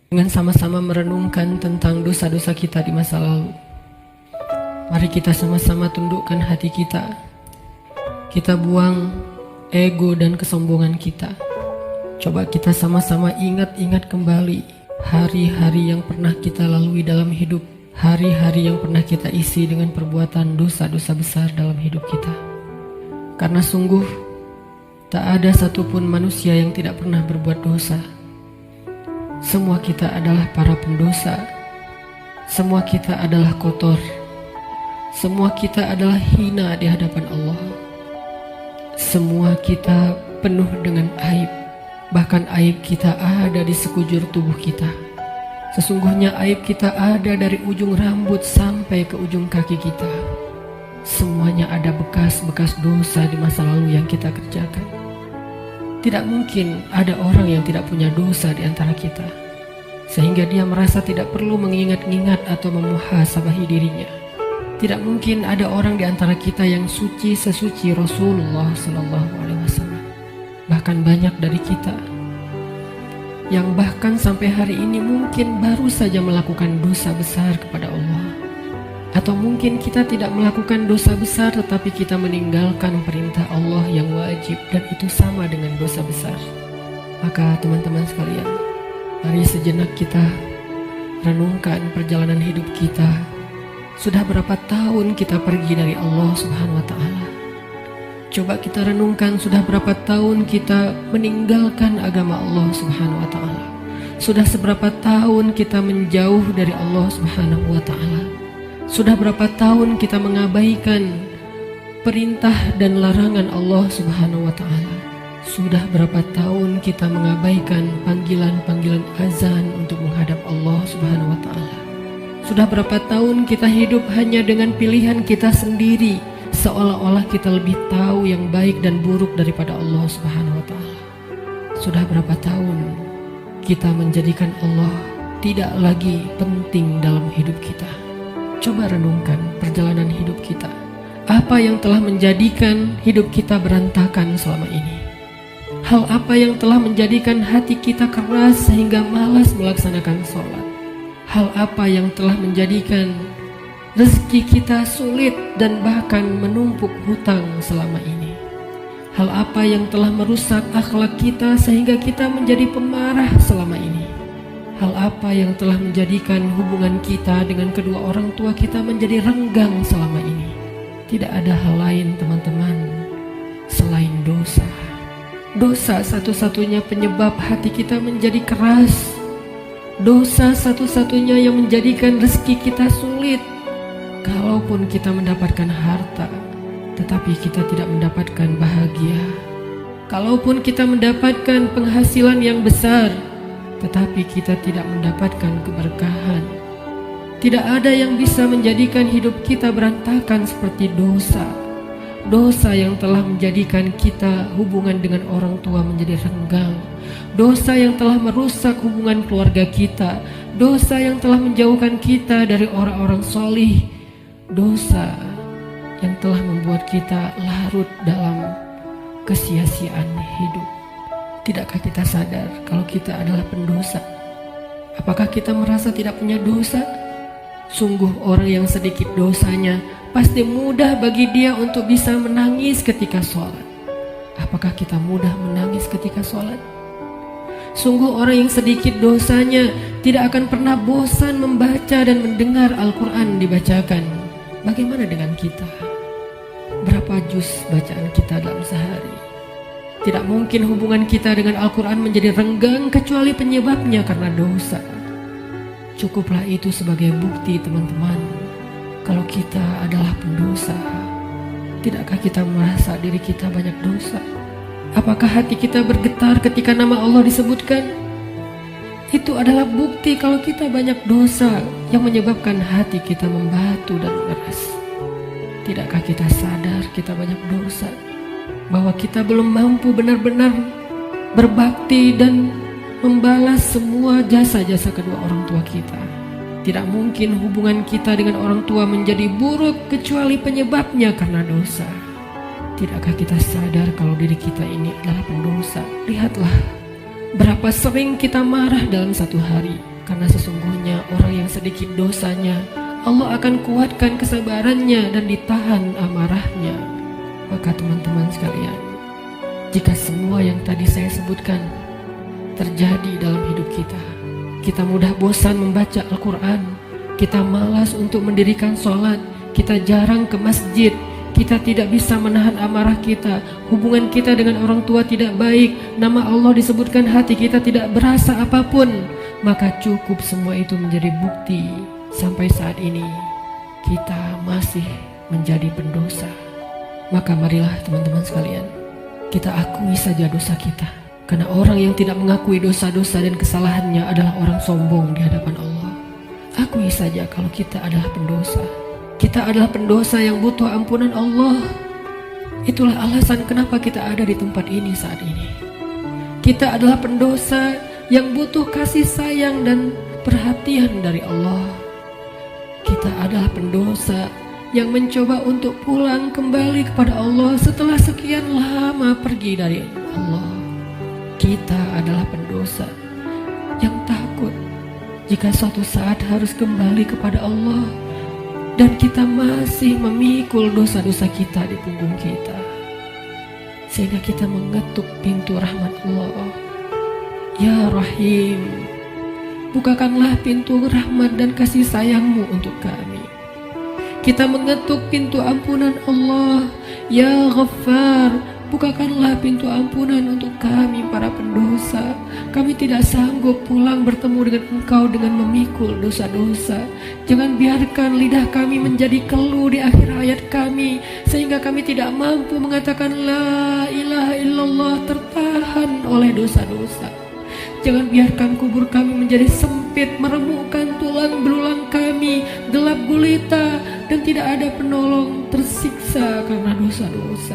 dengan sama-sama merenungkan tentang dosa-dosa kita di masa lalu. Mari kita sama-sama tundukkan hati kita. Kita buang ego dan kesombongan kita. Coba kita sama-sama ingat-ingat kembali hari-hari yang pernah kita lalui dalam hidup. Hari-hari yang pernah kita isi dengan perbuatan dosa-dosa besar dalam hidup kita. Karena sungguh tak ada satupun manusia yang tidak pernah berbuat dosa. Semua kita adalah para pendosa. Semua kita adalah kotor. Semua kita adalah hina di hadapan Allah. Semua kita penuh dengan aib. Bahkan aib kita ada di sekujur tubuh kita. Sesungguhnya aib kita ada dari ujung rambut sampai ke ujung kaki kita. Semuanya ada bekas-bekas dosa di masa lalu yang kita kerjakan. Tidak mungkin ada orang yang tidak punya dosa di antara kita, sehingga dia merasa tidak perlu mengingat-ingat atau memuhasabahi dirinya. Tidak mungkin ada orang di antara kita yang suci sesuci Rasulullah SAW. Bahkan banyak dari kita yang bahkan sampai hari ini mungkin baru saja melakukan dosa besar kepada Allah. Atau mungkin kita tidak melakukan dosa besar tetapi kita meninggalkan perintah Allah yang wajib, dan itu sama dengan dosa besar. Maka teman-teman sekalian, mari sejenak kita renungkan perjalanan hidup kita. Sudah berapa tahun kita pergi dari Allah Subhanahu wa Ta'ala? Coba kita renungkan, sudah berapa tahun kita meninggalkan agama Allah Subhanahu wa Ta'ala? Sudah seberapa tahun kita menjauh dari Allah Subhanahu wa Ta'ala? Sudah berapa tahun kita mengabaikan perintah dan larangan Allah Subhanahu wa Ta'ala? Sudah berapa tahun kita mengabaikan panggilan-panggilan azan untuk menghadap Allah Subhanahu wa Ta'ala? Sudah berapa tahun kita hidup hanya dengan pilihan kita sendiri, seolah-olah kita lebih tahu yang baik dan buruk daripada Allah Subhanahu wa Ta'ala? Sudah berapa tahun kita menjadikan Allah tidak lagi penting dalam hidup kita? Coba renungkan perjalanan hidup kita. Apa yang telah menjadikan hidup kita berantakan selama ini? Hal apa yang telah menjadikan hati kita keras sehingga malas melaksanakan sholat? Hal apa yang telah menjadikan rezeki kita sulit dan bahkan menumpuk hutang selama ini? Hal apa yang telah merusak akhlak kita sehingga kita menjadi pemarah selama ini? Hal apa yang telah menjadikan hubungan kita dengan kedua orang tua kita menjadi renggang selama ini? Tidak ada hal lain teman-teman selain dosa. Dosa satu-satunya penyebab hati kita menjadi keras. Dosa satu-satunya yang menjadikan rezeki kita sulit. Kalaupun kita mendapatkan harta, tetapi kita tidak mendapatkan bahagia. Kalaupun kita mendapatkan penghasilan yang besar, tetapi kita tidak mendapatkan keberkahan. Tidak ada yang bisa menjadikan hidup kita berantakan seperti dosa. Dosa yang telah menjadikan kita hubungan dengan orang tua menjadi renggang. Dosa yang telah merusak hubungan keluarga kita. Dosa yang telah menjauhkan kita dari orang-orang solih. Dosa yang telah membuat kita larut dalam kesia-siaan hidup. Tidakkah kita sadar kalau kita adalah pendosa? Apakah kita merasa tidak punya dosa? Sungguh orang yang sedikit dosanya pasti mudah bagi dia untuk bisa menangis ketika sholat. Apakah kita mudah menangis ketika sholat? Sungguh orang yang sedikit dosanya tidak akan pernah bosan membaca dan mendengar Al-Quran dibacakan. Bagaimana dengan kita? Berapa juz bacaan kita dalam sehari? Tidak mungkin hubungan kita dengan Al-Quran menjadi renggang kecuali penyebabnya karena dosa. Cukuplah itu sebagai bukti teman-teman kalau kita adalah pendosa. Tidakkah kita merasa diri kita banyak dosa? Apakah hati kita bergetar ketika nama Allah disebutkan? Itu adalah bukti kalau kita banyak dosa yang menyebabkan hati kita membatu dan mengeras. Tidakkah kita sadar kita banyak dosa? Bahwa kita belum mampu benar-benar berbakti dan membalas semua jasa-jasa kedua orang tua kita. Tidak mungkin hubungan kita dengan orang tua menjadi buruk kecuali penyebabnya karena dosa. Tidakkah kita sadar kalau diri kita ini adalah pendosa? Lihatlah berapa sering kita marah dalam satu hari Karena sesungguhnya orang yang sedikit dosanya, Allah akan kuatkan kesabarannya dan ditahan amarahnya. Maka teman-teman sekalian, jika semua yang tadi saya sebutkan terjadi dalam hidup kita, kita mudah bosan membaca Al-Quran, kita malas untuk mendirikan sholat, kita jarang ke masjid, kita tidak bisa menahan amarah kita, hubungan kita dengan orang tua tidak baik, nama Allah disebutkan hati kita tidak berasa apapun, maka cukup semua itu menjadi bukti sampai saat ini kita masih menjadi pendosa. Maka marilah teman-teman sekalian, kita akui saja dosa kita. Karena orang yang tidak mengakui dosa-dosa dan kesalahannya adalah orang sombong di hadapan Allah. Akui saja kalau kita adalah pendosa. Kita adalah pendosa yang butuh ampunan Allah. Itulah alasan kenapa kita ada di tempat ini saat ini. Kita adalah pendosa yang butuh kasih sayang dan perhatian dari Allah. Kita adalah pendosa yang mencoba untuk pulang kembali kepada Allah setelah sekian lama pergi dari Allah. Kita adalah pendosa yang takut jika suatu saat harus kembali kepada Allah, dan kita masih memikul dosa-dosa kita di punggung kita, sehingga kita mengetuk pintu rahmat Allah. Ya Rahim, bukakanlah pintu rahmat dan kasih sayangmu untuk kami. Kita mengetuk pintu ampunan Allah. Ya Ghaffar, bukakanlah pintu ampunan untuk kami para pendosa. Kami tidak sanggup pulang bertemu dengan Engkau dengan memikul dosa-dosa. Jangan biarkan lidah kami menjadi keluh di akhir hayat kami, sehingga kami tidak mampu mengatakan La ilaha illallah, tertahan oleh dosa-dosa. Jangan biarkan kubur kami menjadi sempit, meremukkan tulang belulang kami, gelap gulita, dan tidak ada penolong, tersiksa karena dosa-dosa.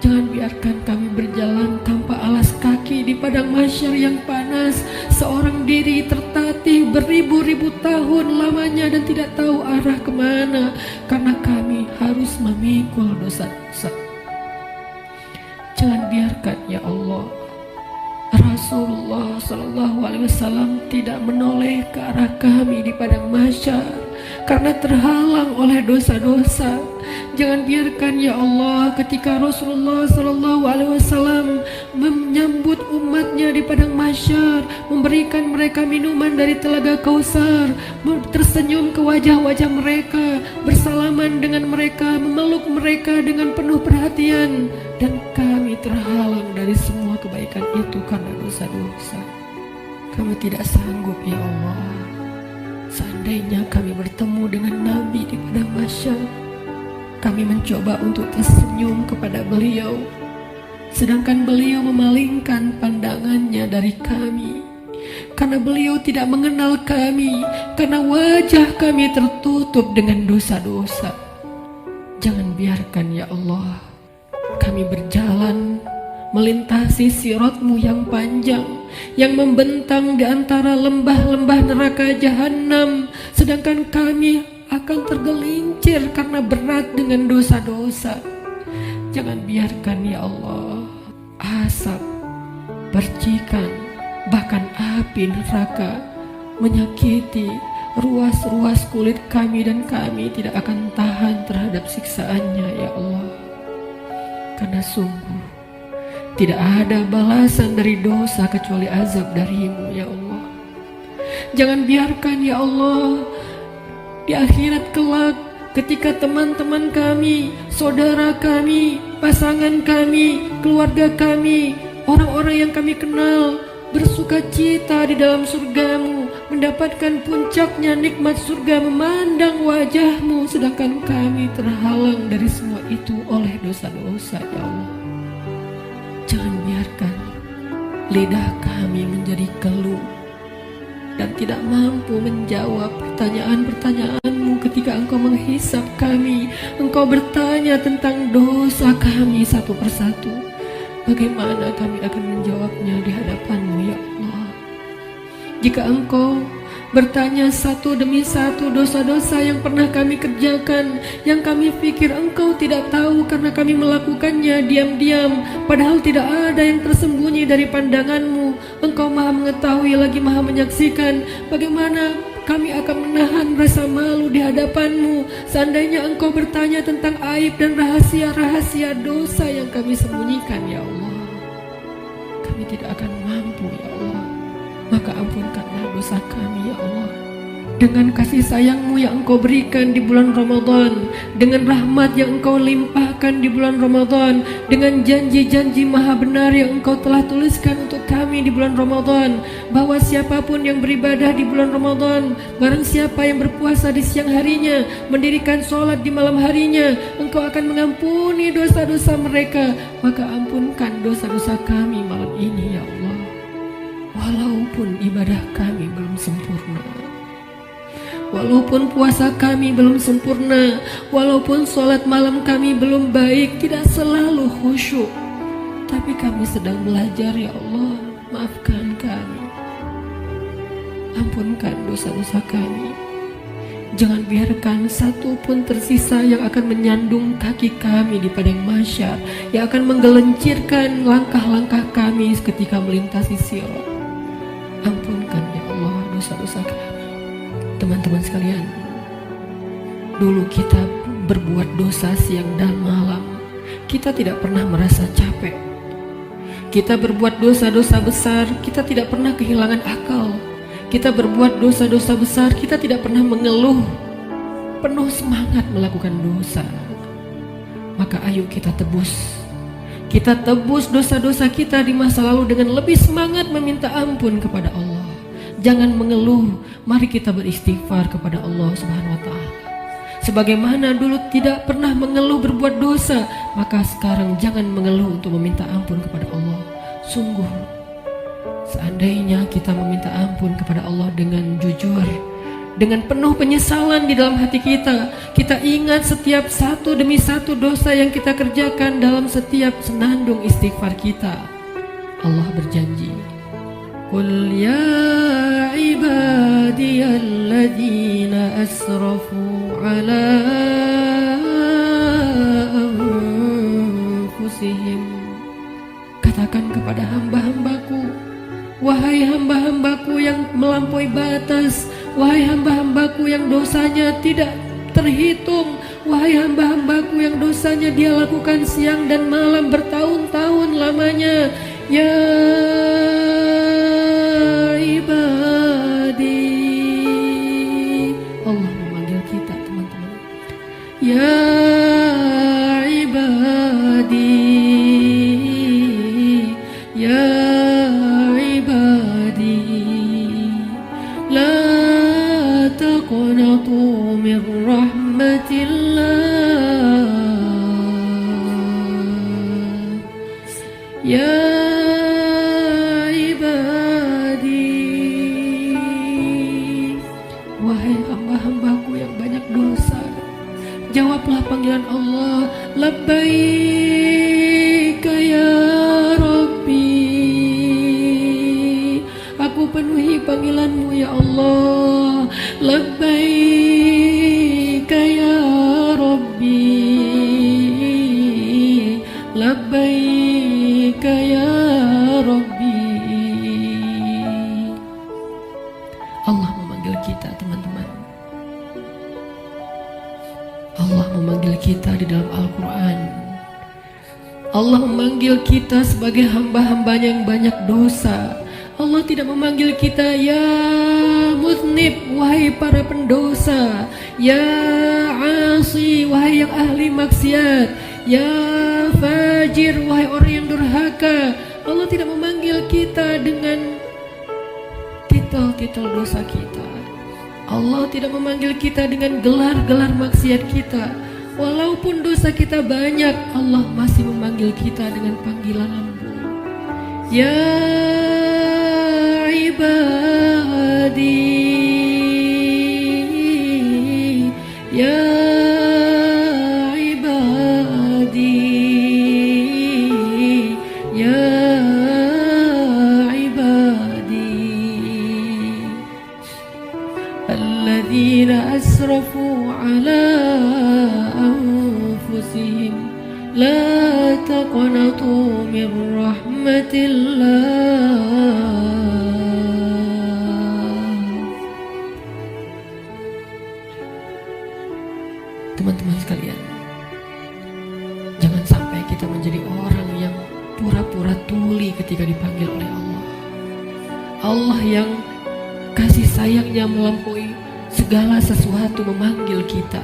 Jangan biarkan kami berjalan tanpa alas kaki di padang mahsyar yang panas, seorang diri tertatih beribu-ribu tahun lamanya dan tidak tahu arah kemana, karena kami harus memikul dosa-dosa. Jangan biarkan ya Allah Rasulullah SAW tidak menoleh ke arah kami di padang mahsyar karena terhalang oleh dosa-dosa. Jangan biarkan ya Allah ketika Rasulullah SAW menyambut umatnya di padang mahsyar, memberikan mereka minuman dari telaga Kausar, tersenyum ke wajah-wajah mereka, bersalaman dengan mereka, memeluk mereka dengan penuh perhatian, dan kami terhalang dari semua kebaikan itu karena dosa-dosa. Kami tidak sanggup ya Allah. Seandainya kami bertemu dengan Nabi di padang mahsyar, kami mencoba untuk tersenyum kepada beliau, sedangkan beliau memalingkan pandangannya dari kami, karena beliau tidak mengenal kami, karena wajah kami tertutup dengan dosa-dosa. Jangan biarkan ya Allah kami berjalan melintasi siratmu yang panjang, yang membentang di antara lembah-lembah neraka jahanam, sedangkan kami akan tergelincir karena berat dengan dosa-dosa. Jangan biarkan ya Allah asap, percikan, bahkan api neraka menyakiti ruas-ruas kulit kami, dan kami tidak akan tahan terhadap siksaannya ya Allah. Karena sungguh tidak ada balasan dari dosa kecuali azab darimu ya Allah. Jangan biarkan ya Allah di akhirat kelak ketika teman-teman kami, saudara kami, pasangan kami, keluarga kami, orang-orang yang kami kenal bersuka cita di dalam surgamu, mendapatkan puncaknya nikmat surga, memandang wajahmu, sedangkan kami terhalang dari semua itu oleh dosa-dosa ya Allah. Jangan biarkan lidah kami menjadi keluh dan tidak mampu menjawab pertanyaan-pertanyaanmu ketika Engkau menghisap kami. Engkau bertanya tentang dosa kami satu persatu. Bagaimana kami akan menjawabnya di hadapanmu ya Allah? Jika Engkau bertanya satu demi satu dosa-dosa yang pernah kami kerjakan, yang kami pikir Engkau tidak tahu karena kami melakukannya diam-diam, padahal tidak ada yang tersembunyi dari pandanganmu. Engkau maha mengetahui lagi maha menyaksikan. Bagaimana kami akan menahan rasa malu di hadapan-Mu seandainya Engkau bertanya tentang aib dan rahasia-rahasia dosa yang kami sembunyikan, ya Allah. Kami tidak akan mampu, ya Allah. Maka ampunkanlah dosa kami, ya Allah. Dengan kasih sayang-Mu yang Engkau berikan di bulan Ramadan, dengan rahmat yang Engkau limpahkan di bulan Ramadan, dengan janji-janji maha benar yang Engkau telah tuliskan untuk kami di bulan Ramadan, bahwa siapapun yang beribadah di bulan Ramadan, barang siapa yang berpuasa di siang harinya, mendirikan sholat di malam harinya, Engkau akan mengampuni dosa-dosa mereka. Maka ampunkan dosa-dosa kami malam ini, ya Allah. Walaupun ibadah kami belum sempurna, walaupun puasa kami belum sempurna, walaupun sholat malam kami belum baik, tidak selalu khusyuk, tapi kami sedang belajar, ya Allah. Maafkan kami, ampunkan dosa-dosa kami. Jangan biarkan satu pun tersisa yang akan menyandung kaki kami di padang mahsyar, yang akan menggelincirkan langkah-langkah kami ketika melintasi sirat. Ampunkan, ya Allah, dosa-dosa kami. Teman-teman sekalian, dulu kita berbuat dosa siang dan malam, kita tidak pernah merasa capek. Kita berbuat dosa-dosa besar, kita tidak pernah kehilangan akal. Kita berbuat dosa-dosa besar, kita tidak pernah mengeluh, penuh semangat melakukan dosa. Maka ayo kita tebus. Kita tebus dosa-dosa kita di masa lalu dengan lebih semangat meminta ampun kepada Allah. Jangan mengeluh, mari kita beristighfar kepada Allah Subhanahu wa Ta'ala. Sebagaimana dulu tidak pernah mengeluh berbuat dosa, maka sekarang jangan mengeluh untuk meminta ampun kepada Allah. Sungguh, seandainya kita meminta ampun kepada Allah dengan jujur, dengan penuh penyesalan di dalam hati kita, kita ingat setiap satu demi satu dosa yang kita kerjakan dalam setiap senandung istighfar kita. Allah berjanji, Qul ya ibadiyalladzina asrafu ala anfusihim. Katakan kepada hamba-hambaku, wahai hamba-hambaku yang melampaui batas, wahai hamba-hambaku yang dosanya tidak terhitung, wahai hamba-hambaku yang dosanya dia lakukan siang dan malam bertahun-tahun lamanya, ya ibadi. Allah memanggil kita, teman-teman. Ya ibadi, ya ibadi, la taqnatu min rahmatillah, ya jawablah panggilan Allah. Labbaika ya Rabbi, aku penuhi panggilanmu ya Allah. Labbaika ya Rabbi, labbaika ya Rabbi. Allah memanggil kita, teman-teman. Allah memanggil kita di dalam Al-Quran. Allah memanggil kita sebagai hamba-hambanya yang banyak dosa. Allah tidak memanggil kita ya muznib, wahai para pendosa, ya asi, wahai yang ahli maksiat, ya fajir, wahai orang yang durhaka. Allah tidak memanggil kita dengan titel-titel dosa kita. Allah tidak memanggil kita dengan gelar-gelar maksiat kita. Walaupun dosa kita banyak, Allah masih memanggil kita dengan panggilan lembut. Ya ibadi, ya ibadi, ya alladzina asrafu ala anfusihim la قنطوا من رحمة الله. Teman-teman sekalian, jangan sampai kita menjadi orang yang pura-pura tuli ketika dipanggil oleh Allah. Allah yang kasih sayangnya melampaui segala sesuatu memanggil kita.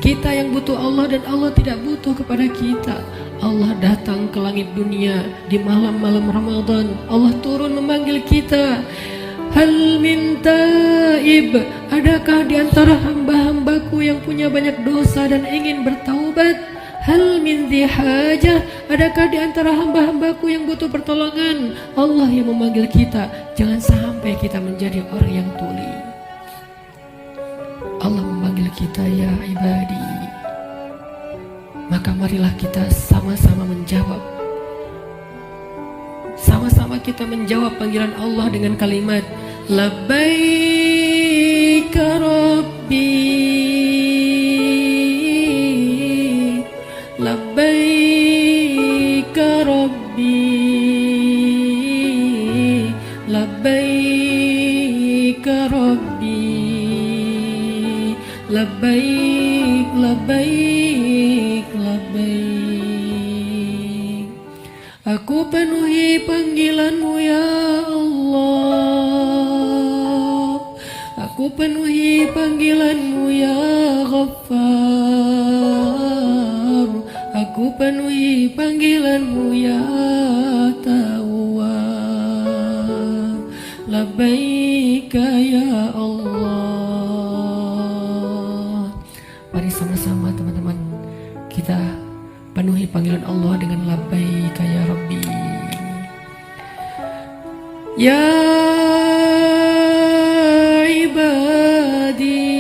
Kita yang butuh Allah dan Allah tidak butuh kepada kita. Allah datang ke langit dunia di malam-malam Ramadan. Allah turun memanggil kita. Hal min taib, adakah di antara hamba-hambaku yang punya banyak dosa dan ingin bertaubat? Hal min dhi hajah, adakah di antara hamba-hambaku yang butuh pertolongan? Allah yang memanggil kita. Jangan sampai kita menjadi orang yang tuli. Allah memanggil kita, ya ibadi. Maka marilah kita sama-sama menjawab. Sama-sama kita menjawab panggilan Allah dengan kalimat Labbaik Rabbi, Labbaik Rabbi, Labbaik Rabbi, Labbaik, Labbaik, Labbaik. Aku penuhi panggilanmu ya Allah, aku penuhi panggilanmu ya Ghaffar, aku penuhi panggilanmu ya Tawwab. Labbaika ya Allah. Mari sama-sama teman-teman kita penuhi panggilan Allah dengan labbaika ya Rabbi. Ya ibadi,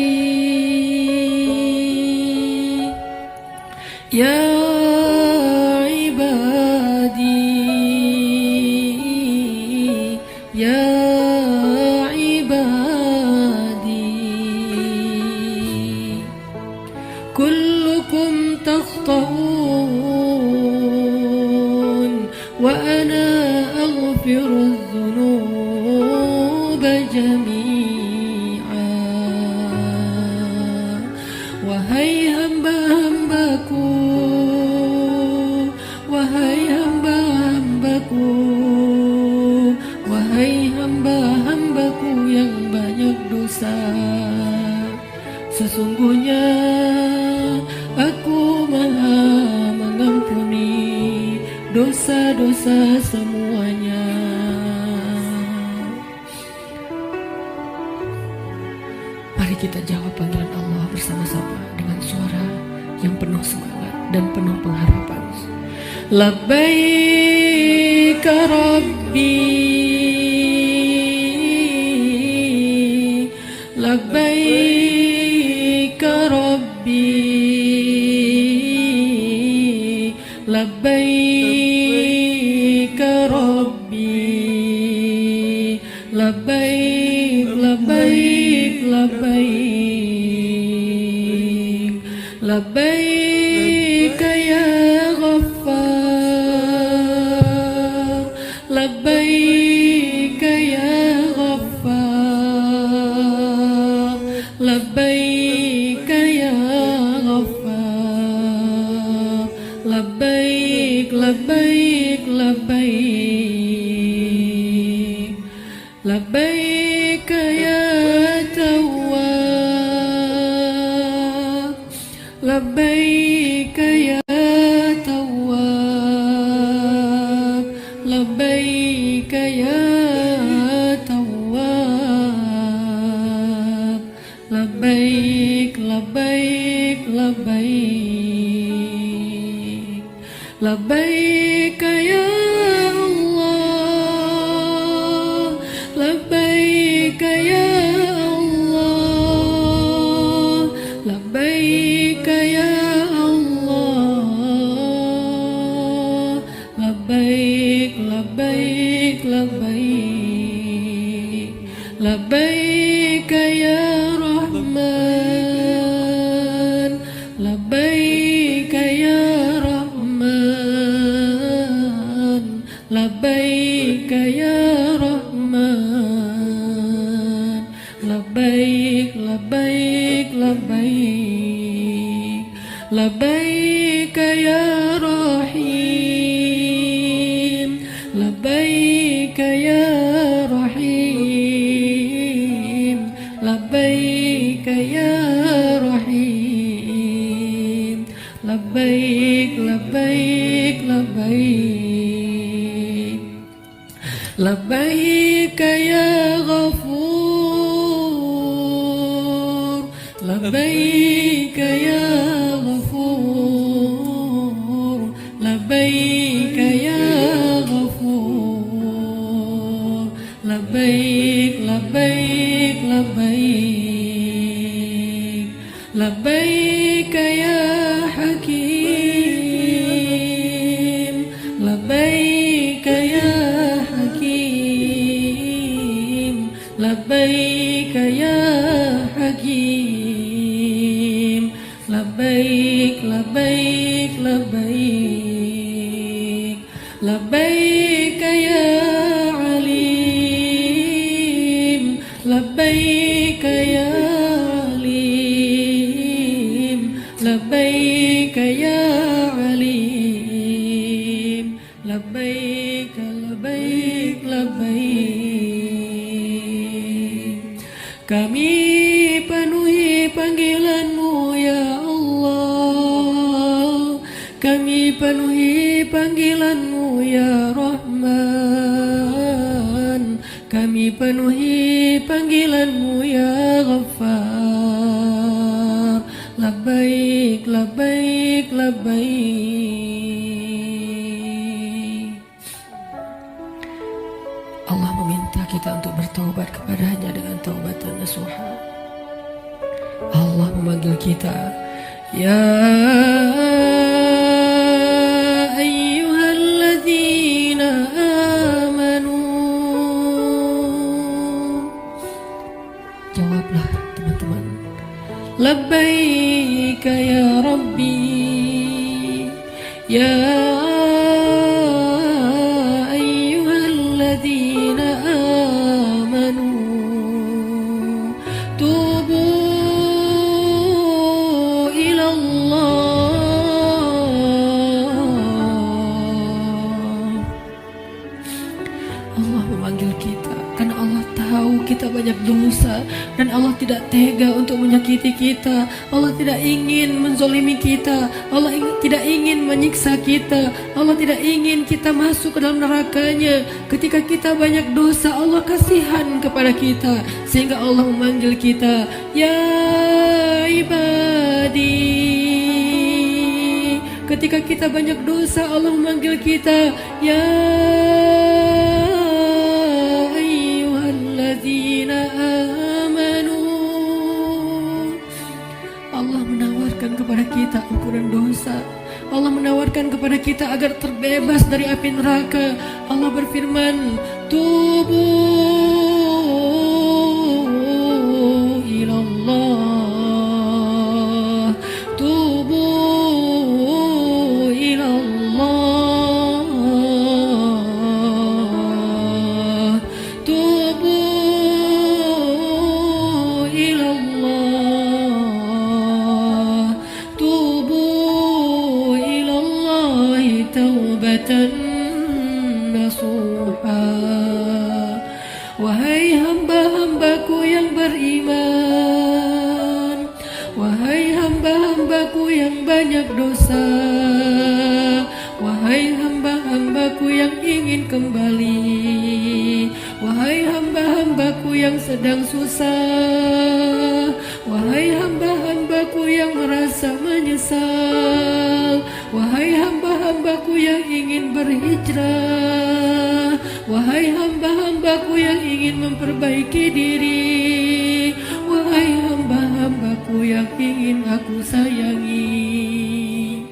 ya ibadi, ya ibadi, kullukum takhta'un wa ana aghfiru dzunuba jami'a. Wahai hamba-hambaku, wahai hamba-hambaku, wahai hamba-hambaku yang banyak dosa, sesungguhnya aku maha mengampuni dosa-dosa semuanya. Mari kita jawab panggilan Allah bersama-sama dengan suara yang penuh semangat dan penuh pengharapan. Labbaik Rabbi, Labbaik Rabbi, Labbaik Rabbi, Labbaik, Labbaik, Labbaik, Labbaik ya Ghaffar, Labbaik ya Ghaffar, Labbaik ya Ghaffar, Labbaik, Labbaik, Labbaik, Labbaik ya Tawwab, Labbaik ya Tawwab, Labbaik ya Tawwab, Labbaik, Labbaik, Labbaik, Labbaik ya Allah, Labbaik ya Allah, Labbaik ya Allah, Labbaik, Labbaik, Labbaik, Labbaik ya Rahman, Labbaik ya Rahman, labbaik ya Rahman, labbaik labbaik labbaik, labbaik ya Rahim, labbaik ya Rahim, labbaik ya Rahim, labbaik labbaik labbaik, labbaik ya Ghafur, labbaik ya Ghafur, labbaik ya Ghafur, labbaik labbaik labbaik, labbaik ya Hakim, labbaik ya Hakim, labbaik ya Hakim, labbaik labbaik labbaik, labbaik ya Alim, labbaik ya Alim, labbaik ya Alim, labbaik labbaik labbaik. Kami penuhi panggilan-Mu ya Allah, kami penuhi panggilan-Mu ya Rahman, kami penuhi panggilan-Mu ya Ghaffar, labbaik labbaik labbaik. Allah meminta kita untuk bertaubat kepadanya dengan taubatan nasuha. Allah memanggil kita, ya ayyuhalladzina amanu. Jawablah teman-teman, labbaik ya Rabbi, ya ayyuhalladzina amanu, tubu Allah memanggil kita karena Allah tahu kita banyak dosa dan Allah tidak tega untuk menyakiti kita. Allah tidak ingin menzolimi kita. Allah tidak ingin menyiksa kita. Allah tidak ingin kita masuk ke dalam nerakanya. Ketika kita banyak dosa, Allah kasihan kepada kita sehingga Allah memanggil kita, ya ibadi. Ketika kita banyak dosa, Allah memanggil kita, ya ayyuhalladzina amanu. Allah menawarkan kepada kita ampunan dosa. Allah menawarkan kepada kita agar terbebas dari api neraka. Allah berfirman, tubu ilallah, tubu ilallah, tubu ilallah, tubu ilallahi taubatan nasuha. Wahai hamba-hambaku yang beriman, wahai hamba-hambaku yang banyak dosa, wahai hamba-hambaku yang ingin kembali, wahai hamba-hambaku yang sedang susah, wahai hamba-hambaku yang merasa menyesal, wahai hamba-hambaku yang ingin berhijrah, wahai hamba-hambaku yang ingin memperbaiki diri, wahai hamba-hambaku yang ingin aku sayangi,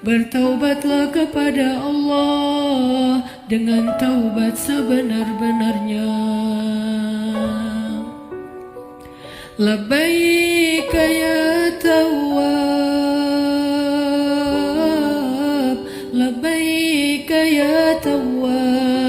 bertaubatlah kepada Allah dengan taubat sebenar-benarnya. Labbaik ya Tawwab, labbaik ya Tawwab,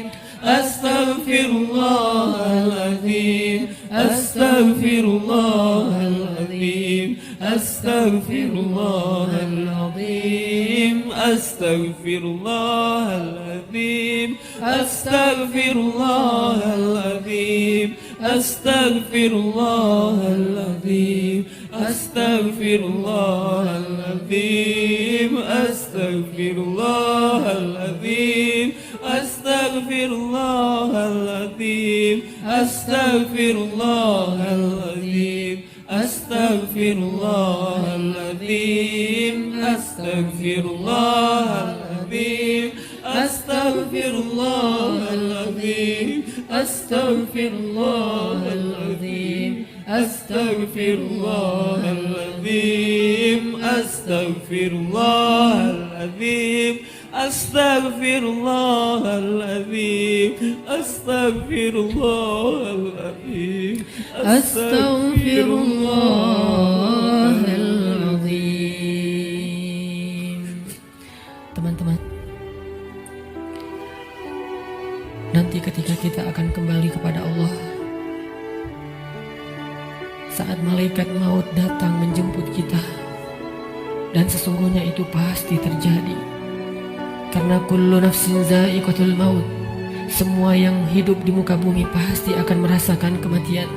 أستغفر الله العظيم أستغفر الله العظيم أستغفر الله العظيم أستغفر الله العظيم أستغفر الله العظيم أستغفر الله العظيم أستغفر الله العظيم أستغفر الله العظيم أستغفر الله العظيم أستغفر الله العظيم أستغفر الله العظيم أستغفر الله العظيم أستغفر الله العظيم أستغفر الله العظيم أستغفر الله العظيم أستغفر الله العظيم أستغفر الله العظيم أستغفر الله العظيم أستغفر الله العظيم. Teman-teman, nanti ketika kita akan kembali kepada Allah, saat malaikat maut datang menjemput kita, dan sesungguhnya itu pasti terjadi, karena kullu nafsin za'iqatul maut, semua yang hidup di muka bumi pasti akan merasakan kematian.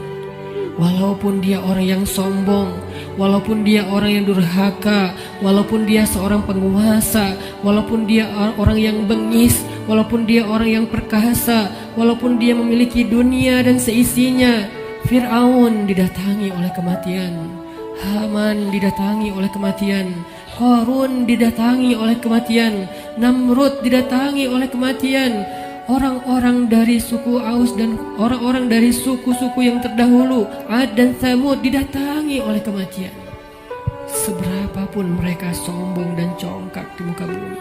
Walaupun dia orang yang sombong, walaupun dia orang yang durhaka, walaupun dia seorang penguasa, walaupun dia orang yang bengis, walaupun dia orang yang perkasa, walaupun dia memiliki dunia dan seisinya. Fir'aun didatangi oleh kematian, Haman didatangi oleh kematian, Qarun didatangi oleh kematian, Namrud didatangi oleh kematian. Orang-orang dari suku Aus dan orang-orang dari suku-suku yang terdahulu, Ad dan Tsamud, didatangi oleh kematian. Seberapapun mereka sombong dan congkak di muka bumi,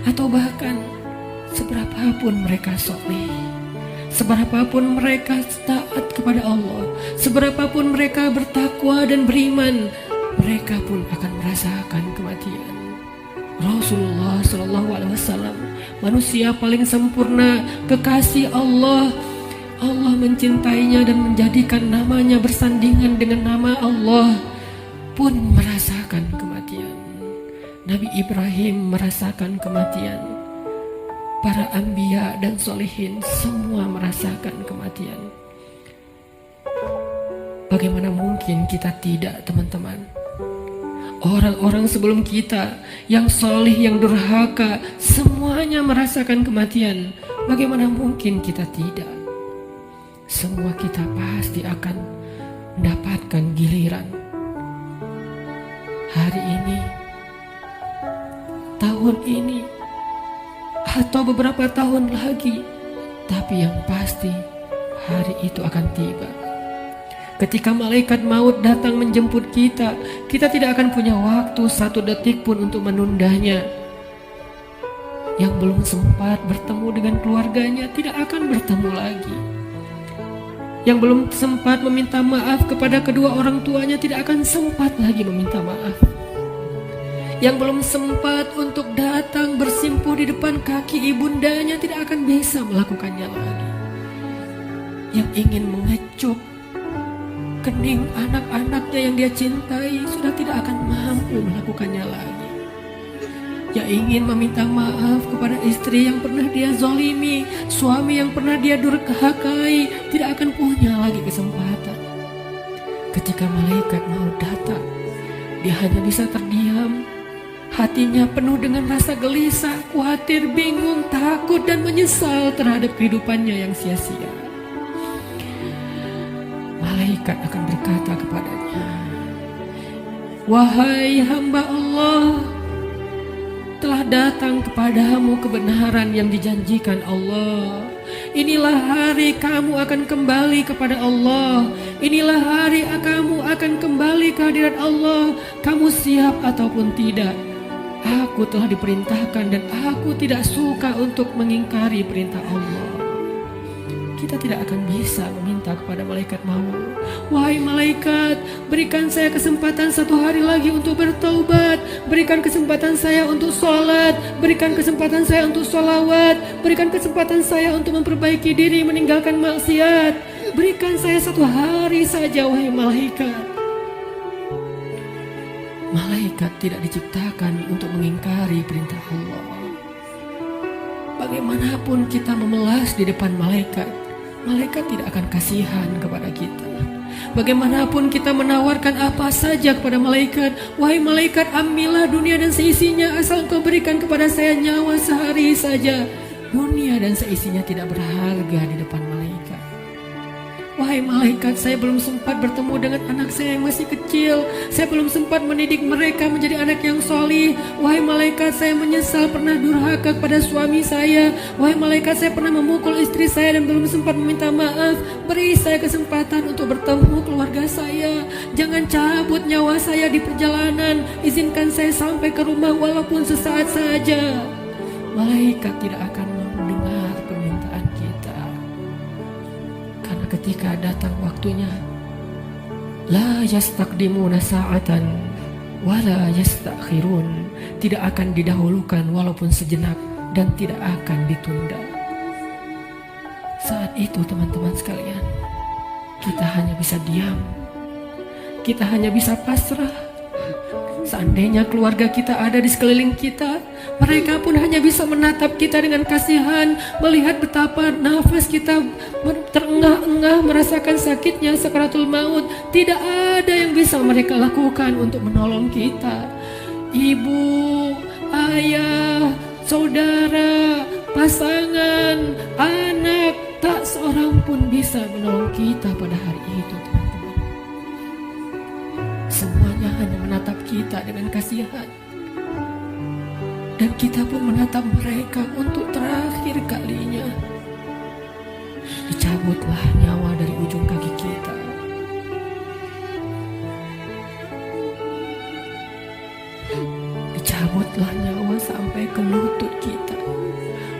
atau bahkan seberapapun mereka soleh, seberapapun mereka taat kepada Allah, seberapapun mereka bertakwa dan beriman, mereka pun akan merasakan kematian. Rasulullah SAW, manusia paling sempurna, kekasih Allah. Allah mencintainya dan menjadikan namanya bersandingan dengan nama Allah, pun merasakan kematian. Nabi Ibrahim merasakan kematian. Para anbiya dan solihin semua merasakan kematian. Bagaimana mungkin kita tidak, teman-teman? Orang-orang sebelum kita yang solih, yang durhaka, semuanya merasakan kematian. Bagaimana mungkin kita tidak? Semua kita pasti akan mendapatkan giliran. Hari ini, tahun ini, atau beberapa tahun lagi. Tapi yang pasti, hari itu akan tiba. Ketika malaikat maut datang menjemput kita, kita tidak akan punya waktu satu detik pun untuk menundanya. Yang belum sempat bertemu dengan keluarganya tidak akan bertemu lagi. Yang belum sempat meminta maaf kepada kedua orang tuanya tidak akan sempat lagi meminta maaf. Yang belum sempat untuk datang bersimpuh di depan kaki ibundanya tidak akan bisa melakukannya lagi. Yang ingin mengecup kening anak-anaknya yang dia cintai sudah tidak akan mampu melakukannya lagi. Yang ingin meminta maaf kepada istri yang pernah dia zolimi, suami yang pernah dia durhakai, tidak akan punya lagi kesempatan. Ketika malaikat mau datang, dia hanya bisa terdiam. Hatinya penuh dengan rasa gelisah, khawatir, bingung, takut, dan menyesal terhadap kehidupannya yang sia-sia. Malaikat akan berkata kepadanya, "Wahai hamba Allah, telah datang kepadamu kebenaran yang dijanjikan Allah. Inilah hari kamu akan kembali kepada Allah. Inilah hari kamu akan kembali ke hadirat Allah. Kamu siap ataupun tidak? Aku telah diperintahkan dan aku tidak suka untuk mengingkari perintah Allah." kita tidak akan bisa meminta kepada malaikat maut, wahai malaikat, berikan saya kesempatan 1 hari lagi untuk bertaubat, berikan kesempatan saya untuk sholat, berikan kesempatan saya untuk sholawat, berikan kesempatan saya untuk memperbaiki diri, meninggalkan maksiat, berikan saya 1 hari saja, wahai malaikat. Malaikat tidak diciptakan untuk mengingkari perintah Allah. Bagaimanapun kita memelas di depan malaikat, malaikat tidak akan kasihan kepada kita. Bagaimanapun kita menawarkan apa saja kepada malaikat, wahai malaikat, ambillah dunia dan seisinya, asal engkau berikan kepada saya nyawa sehari saja. Dunia dan seisinya tidak berharga di depan malaikat. Wahai malaikat, saya belum sempat bertemu dengan anak saya yang masih kecil. Saya belum sempat mendidik mereka menjadi anak yang solih. Wahai malaikat, saya menyesal pernah durhaka kepada suami saya. Wahai malaikat, saya pernah memukul istri saya dan belum sempat meminta maaf. Beri saya kesempatan untuk bertemu keluarga saya. Jangan cabut nyawa saya di perjalanan. Izinkan saya sampai ke rumah walaupun sesaat saja. Malaikat tidak akan mendengar permintaan kita. Karena ketika datang waktunya, la yastaqdimuna sa'atan wala yastakhirun, tidak akan didahulukan walaupun sejenak dan tidak akan ditunda. Saat itu teman-teman sekalian, kita hanya bisa diam, kita hanya bisa pasrah. Seandainya keluarga kita ada di sekeliling kita, mereka pun hanya bisa menatap kita dengan kasihan, melihat betapa nafas kita terengah-engah, merasakan sakitnya sakaratul maut. Tidak ada yang bisa mereka lakukan untuk menolong kita. Ibu, ayah, saudara, pasangan, anak, tak seorang pun bisa menolong kita pada hari itu, teman-teman. Semuanya hanya menatap kita dengan kasihan, dan kita pun menatap mereka untuk terakhir kalinya. Dicabutlah nyawa dari ujung kaki kita. Dicabutlah nyawa sampai ke lutut kita.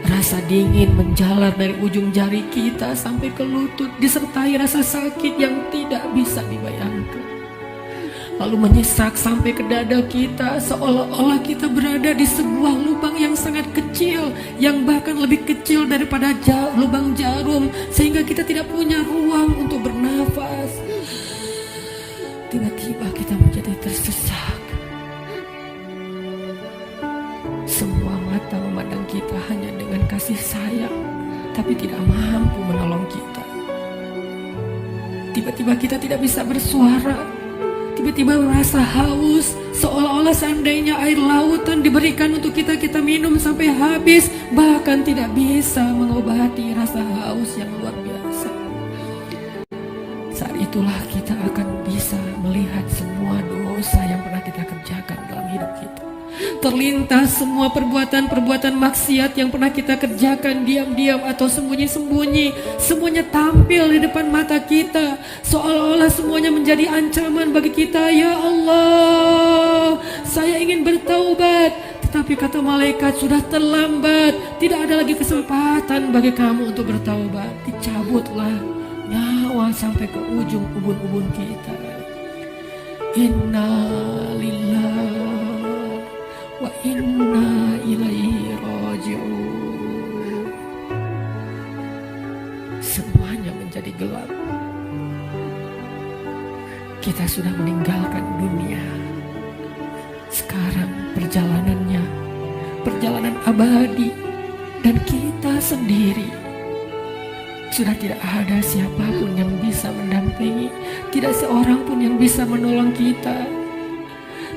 Rasa dingin menjalar dari ujung jari kita sampai ke lutut, disertai rasa sakit yang tidak bisa dibayangkan. Lalu menyesak sampai ke dada kita, seolah-olah kita berada di sebuah lubang yang sangat kecil, yang bahkan lebih kecil daripada lubang jarum, sehingga kita tidak punya ruang untuk bernafas. Tiba-tiba kita menjadi tersesak. Semua mata memandang kita hanya dengan kasih sayang, tapi tidak mampu menolong kita. Tiba-tiba kita tidak bisa bersuara. Tiba-tiba merasa haus, seolah-olah seandainya air lautan diberikan untuk kita minum sampai habis, bahkan tidak bisa mengobati rasa haus yang luar biasa. Saat itulah kita akan bisa melihat semua dosa yang pernah kita kerjakan dalam hidup kita. Terlintas semua perbuatan-perbuatan maksiat yang pernah kita kerjakan diam-diam atau sembunyi-sembunyi. Semuanya tampil di depan mata kita, seolah-olah semuanya menjadi ancaman bagi kita. Ya Allah, saya ingin bertaubat, tetapi kata malaikat sudah terlambat. Tidak ada lagi kesempatan bagi kamu untuk bertaubat. Dicabutlah nyawa sampai ke ujung ubun-ubun kita. Inna lillahi wa inna ilaihi raji'un. Semuanya menjadi gelap. Kita sudah meninggalkan dunia. Sekarang perjalanannya, perjalanan abadi, dan kita sendiri. Sudah tidak ada siapapun yang bisa mendampingi, tidak seorang pun yang bisa menolong kita.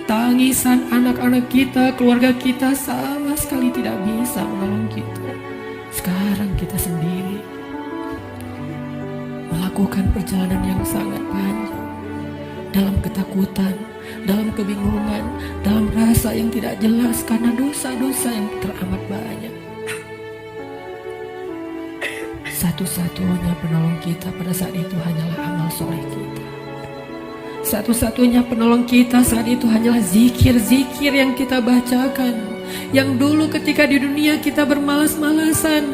Tangisan anak-anak kita, keluarga kita sama sekali tidak bisa menolong kita. Sekarang kita sendiri melakukan perjalanan yang sangat panjang, dalam ketakutan, dalam kebingungan, dalam rasa yang tidak jelas karena dosa-dosa yang teramat banyak. Satu-satunya penolong kita pada saat itu hanyalah amal soleh kita. Satu-satunya penolong kita saat itu hanyalah zikir-zikir yang kita bacakan. Yang dulu ketika di dunia kita bermalas-malasan,